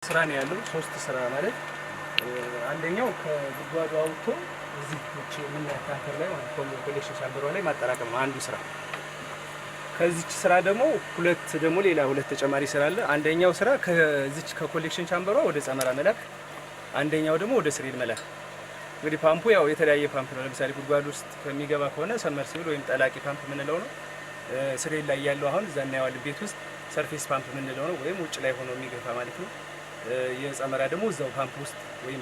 ስራ ነው ያለው ሶስት ስራ ማለት አንደኛው ከጉድጓዱ አውጥቶ እዚህ ምን ታንከር ላይ ማለት ኮሌክሽን ቻምበሯ ላይ ማጠራቀም ነው አንዱ ስራ። ከዚች ስራ ደግሞ ሁለት ተጨማሪ ስራ አለ። አንደኛው ስራ ከዚች ከኮሌክሽን ቻምበሯ ወደ ጸመራ መላክ፣ አንደኛው ደግሞ ወደ ስሪል መላክ። እንግዲህ ፓምፑ ያው የተለያየ ፓምፕ ነው። ለምሳሌ ጉድጓዱ ውስጥ ከሚገባ ከሆነ ሰመርሲብል ወይም ጠላቂ ፓምፕ የምንለው ነው። ስሪል ላይ ያለው አሁን እዛ እናየዋለን ቤት ውስጥ ሰርፌስ ፓምፕ የምንለው ነው ወይም ውጭ ላይ ሆኖ የሚገፋ ማለት ነው። የጸመራ ደግሞ እዛው ፓምፕ ውስጥ ወይም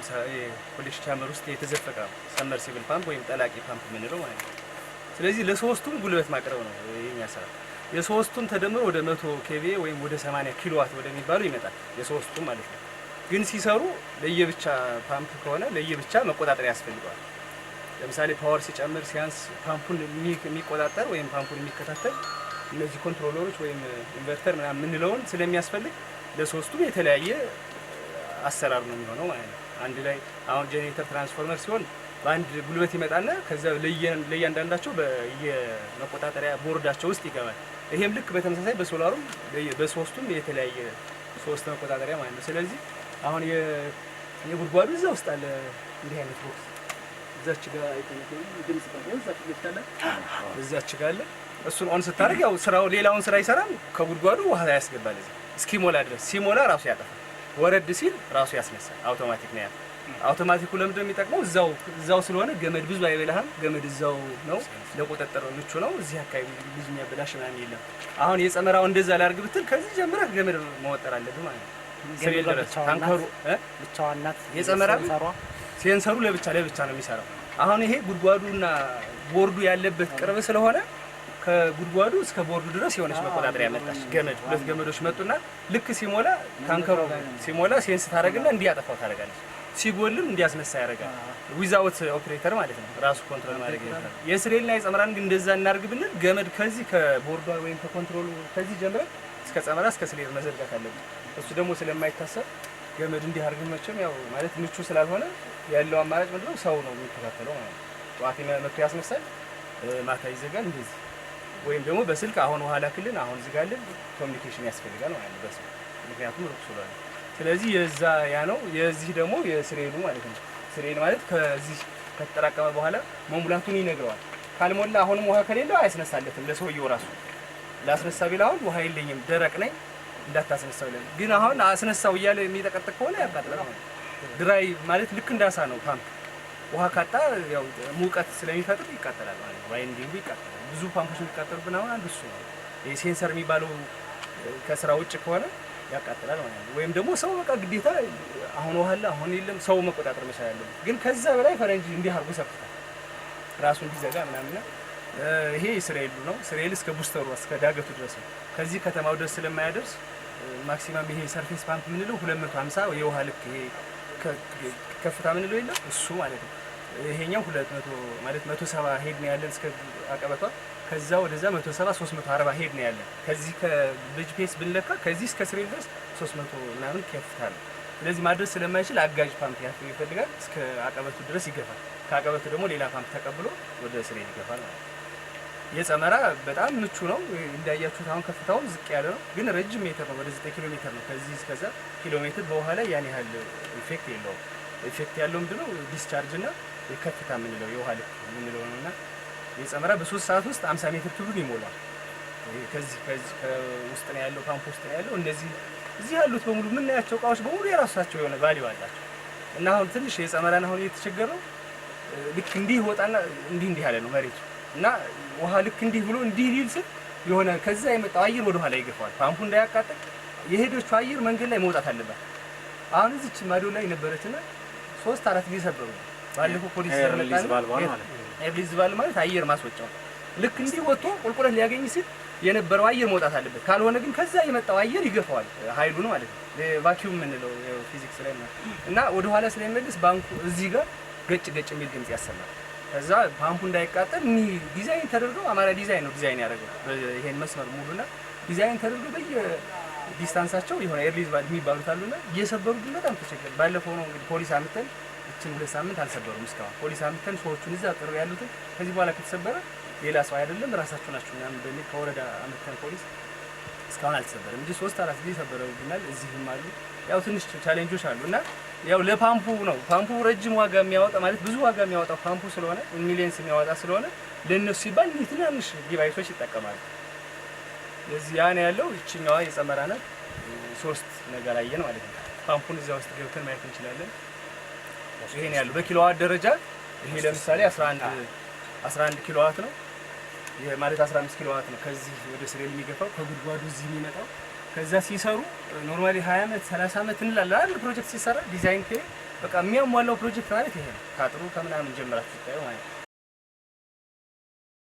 ኮሌክሽን ቻምበር ውስጥ የተዘፈቀ ሰመርሲብል ፓምፕ ወይም ጠላቂ ፓምፕ የምንለው ማለት ነው። ስለዚህ ለሶስቱም ጉልበት ማቅረብ ነው የኛ ስራ። የሶስቱም ተደምሮ ወደ 100 ኬቪ ወይም ወደ 80 ኪሎዋት ወደሚባሉ ይመጣል የሶስቱም ማለት ነው። ግን ሲሰሩ ለየብቻ ፓምፕ ከሆነ ለየብቻ መቆጣጠር ያስፈልጋል። ለምሳሌ ፓወር ሲጨምር ሲያንስ ፓምፑን የሚቆጣጠር ወይም ፓምፑን የሚከታተል እነዚህ ኮንትሮለሮች ወይም ኢንቨርተር ምናምን የምንለውን ስለሚያስፈልግ ለሶስቱም የተለያየ አሰራር ነው የሚሆነው ማለት ነው። አንድ ላይ አሁን ጄኔሬተር ትራንስፎርመር ሲሆን በአንድ ጉልበት ይመጣና ከዛ ለእያንዳንዳቸው በየመቆጣጠሪያ ቦርዳቸው ውስጥ ይገባል። ይሄም ልክ በተመሳሳይ በሶላሩም በሶስቱም የተለያየ ሶስት መቆጣጠሪያ ማለት ነው። ስለዚህ አሁን የጉድጓዱ እዛ ውስጥ አለ እንዲህ አይነት ቦክስ እዛች ጋር አይተነው ድምጽ እዛች ጋር አለ። እሱን ኦን ስታደርግ ያው ስራው ሌላውን ስራ ይሰራል። ከጉድጓዱ ውሃ ያስገባል እስኪሞላ ድረስ። ሲሞላ ራሱ ያጠፋል። ወረድ ሲል ራሱ ያስነሳል። አውቶማቲክ ነው ያለው። አውቶማቲኩ ለምንድን ነው የሚጠቅመው? እዛው ስለሆነ ገመድ ብዙ አይበላህም። ገመድ እዛው ነው፣ ለቁጥጥር ምቹ ነው። እዚህ አካባቢ ብዙ የሚያበላሽ ምናምን የለም። አሁን የጸመራው እንደዛ ላድርግ ብትል ከዚህ ጀምረህ ገመድ መወጠር አለብህ ማለት ነው። ሰሪል ድረስ ታንከሩ ብቻዋን ናት። የጸመራ ሴንሰሩ ለብቻ ነው የሚሰራው። አሁን ይሄ ጉድጓዱና ቦርዱ ያለበት ቅርብ ስለሆነ ከጉድጓዱ እስከ ቦርዱ ድረስ የሆነች መቆጣጠሪያ መጣች። ገመድ ሁለት ገመዶች መጡና ልክ ሲሞላ ታንከሩ ሲሞላ ሴንስ ታደርግና እንዲያጠፋው ታደርጋለች። ሲጎልም እንዲያስነሳ ያደርጋል። ዊዛውት ኦፕሬተር ማለት ነው። ራሱ ኮንትሮል ማድረግ ይችላል። የስሬልና የጸመራን ግን እንደዛ እናርግ ብንል ገመድ ከዚህ ከቦርዷ ወይም ከኮንትሮሉ ከዚህ ጀምረን እስከ ጸመራ እስከ ስሬል መዘርጋት አለብን። እሱ ደግሞ ስለማይታሰብ ገመድ እንዲያርግ መቼም ያው ማለት ምቹ ስላልሆነ ያለው አማራጭ ምንድነው? ሰው ነው የሚከታተለው ማለት ነው። ጠዋት መጥቶ ያስነሳል፣ ማታ ይዘጋል እንደዚህ። ወይም ደግሞ በስልክ አሁን ውሃ ላክልን አሁን ዝጋልን ኮሙኒኬሽን ያስፈልጋል ማለት ነው በስልክ ምክንያቱም ሩቅ ስለሆነ። ስለዚህ የዛ ያ ነው። የዚህ ደግሞ የስሬሉ ማለት ነው። ስሬል ማለት ከዚህ ከተጠራቀመ በኋላ መሙላቱን ይነግረዋል። ካልሞላ አሁንም ውሃ ከሌለው አያስነሳለትም ለሰውየው ራሱ። ላስነሳ ቢል አሁን ውሃ የለኝም ደረቅ ነኝ እንዳታስነሳው ይላል። ግን አሁን አስነሳው እያለ የሚጠቀጥቅ ከሆነ ያቃጥላል ማለት ነው። ድራይ ማለት ልክ እንዳሳ ነው ፓምፕ። ውሃ ካጣ ያው ሙቀት ስለሚፈጥር ይቃጠላል ማለት ነው። ባይንዲንጉ ይቃጠላል። ብዙ ፓምፖች የሚቃጠሉብን አሁን አንዱ እሱ ነው። የሴንሰር የሚባለው ከስራ ውጭ ከሆነ ያቃጥላል ማለት ነው። ወይም ደግሞ ሰው በቃ ግዴታ አሁን ውሃ አለ አሁን የለም ሰው መቆጣጠር መቻል አለበት። ግን ከዛ በላይ ፈረንጅ እንዲህ አድርጎ ሰርቷል ራሱ እንዲዘጋ ምናምን። ይሄ ስሬሉ ነው። ስሬል እስከ ቡስተሩ እስከ ዳገቱ ድረስ ነው። ከዚህ ከተማው ድረስ ስለማያደርስ ማክሲማም ይሄ ሰርፌስ ፓምፕ የምንለው 250 የውሃ ልክ ይሄ ከፍታ የምንለው የለም እሱ ማለት ነው። ይሄኛው 200 ማለት 170 ሄድ ነው ያለን እስከ አቀበቷ። ከዛ ወደዛ 170 340 ሄድ ነው ያለን። ከዚህ ከብሪጅ ፔስ ብንለካ ከዚህ እስከ ስሬል ድረስ 300 ምናምን ከፍታ ነው። ስለዚህ ማድረስ ስለማይችል አጋዥ ፓምፕ ይፈልጋል። እስከ አቀበቱ ድረስ ይገፋል። ከአቀበቱ ደግሞ ሌላ ፓምፕ ተቀብሎ ወደ ስሬል ይገፋል ማለት ነው። የጸመራ በጣም ምቹ ነው። እንዳያችሁት አሁን ከፍታው ዝቅ ያለ ነው፣ ግን ረጅም ሜትር ነው። ወደ 9 ኪሎ ሜትር ነው ከዚህ እስከዛ ኪሎ ሜትር። በውሃ ላይ ያን ያህል ኢፌክት የለውም። ኢፌክት ያለው ምንድነው ዲስቻርጅ እና የከፍታ የምንለው የውሃ ልክ የምንለው ነውና የጸመራ በ3 ሰዓት ውስጥ 50 ሜትር ኪዩብ ይሞላል። ከዚህ ከውስጥ ነው ያለው ፓምፕ ውስጥ ነው ያለው። እነዚህ እዚህ ያሉት በሙሉ የምናያቸው እቃዎች በሙሉ የራሳቸው የሆነ ቫልዩ አላቸው። እና አሁን ትንሽ የጸመራን አሁን እየተቸገረው ልክ እንዲህ ወጣና እንዲህ ያለ ነው መሬቱ እና ውሃ ልክ እንዲህ ብሎ እንዲህ ሊል ስል የሆነ ከዛ የመጣው አየር ወደ ኋላ ይገፋል። ፓምፑ እንዳያቃጥል የሄደችው አየር መንገድ ላይ መውጣት አለባት። አሁን እዚች ማዶ ላይ ነበረችና 3-4 ጊዜ ሰበሩ። ባለፈው ፖሊስ ዘርመጣን ኤብሊዝ ባል ማለት አየር ማስወጫው ልክ እንዲህ ወጥቶ ቁልቁለት ሊያገኝ ሲል የነበረው አየር መውጣት አለበት። ካልሆነ ግን ከዛ የመጣው አየር ይገፋዋል ኃይሉን ማለት ነው። ቫኪዩም የምንለው ፊዚክስ ላይ ነው። እና ወደ ኋላ ስለሚመልስ ባንኩ እዚህ ጋር ገጭ የሚል ድምጽ ያሰማል። ከዛ ፓምፑ እንዳይቃጠል ዲዛይን ተደርገው አማራ ዲዛይን ነው ዲዛይን ያደረገው ይሄን መስመር ሙሉና ዲዛይን ተደርገው በየዲስታንሳቸው የሆነ ኤርሊዝ ባል የሚባሉት አሉና እየሰበሩት በጣም ተቸገረ። ባለፈው ነው እንግዲህ ፖሊስ አምጥተን እችን 2 ሳምንት አልሰበሩም እስካሁን። ፖሊስ አምጥተን ሰዎቹን እዛ ጥሩ ያሉትን ከዚህ በኋላ ከተሰበረ ሌላ ሰው አይደለም ራሳችሁ ናችሁ ምናምን በሚል ከወረዳ አምጥተን ፖሊስ እስካሁን አልተሰበረም እንጂ 3-4 ጊዜ ሰበረውብናል። እዚህም አሉ ያው ትንሽ ቻሌንጆች አሉና ያው ለፓምፑ ነው ፓምፑ ረጅም ዋጋ የሚያወጣ ማለት ብዙ ዋጋ የሚያወጣው ፓምፑ ስለሆነ ሚሊየንስ የሚያወጣ ስለሆነ ለነሱ ሲባል ትናንሽ ዲቫይሶች ይጠቀማሉ። ለዚህ ያን ያለው እቺኛዋ የጸመራ ናት። 3 ነገር አየን ማለት ነው። ፓምፑን እዛ ውስጥ ገብተን ማየት እንችላለን። ይሄን ያለው በኪሎዋት ደረጃ ይሄ ለምሳሌ 11 ኪሎዋት ነው። ይሄ ማለት 15 ኪሎዋት ነው። ከዚህ ወደ ስሬ የሚገፋው ከጉድጓዱ እዚህ የሚመጣው ከዛ ሲሰሩ ኖርማሊ 20 አመት 30 አመት እንላለን አይደል? ፕሮጀክት ሲሰራ ዲዛይን በቃ የሚያሟላው ፕሮጀክት ማለት ይሄ ነው። ካጥሩ ከምናምን ጀምራችሁ ታዩ ማለት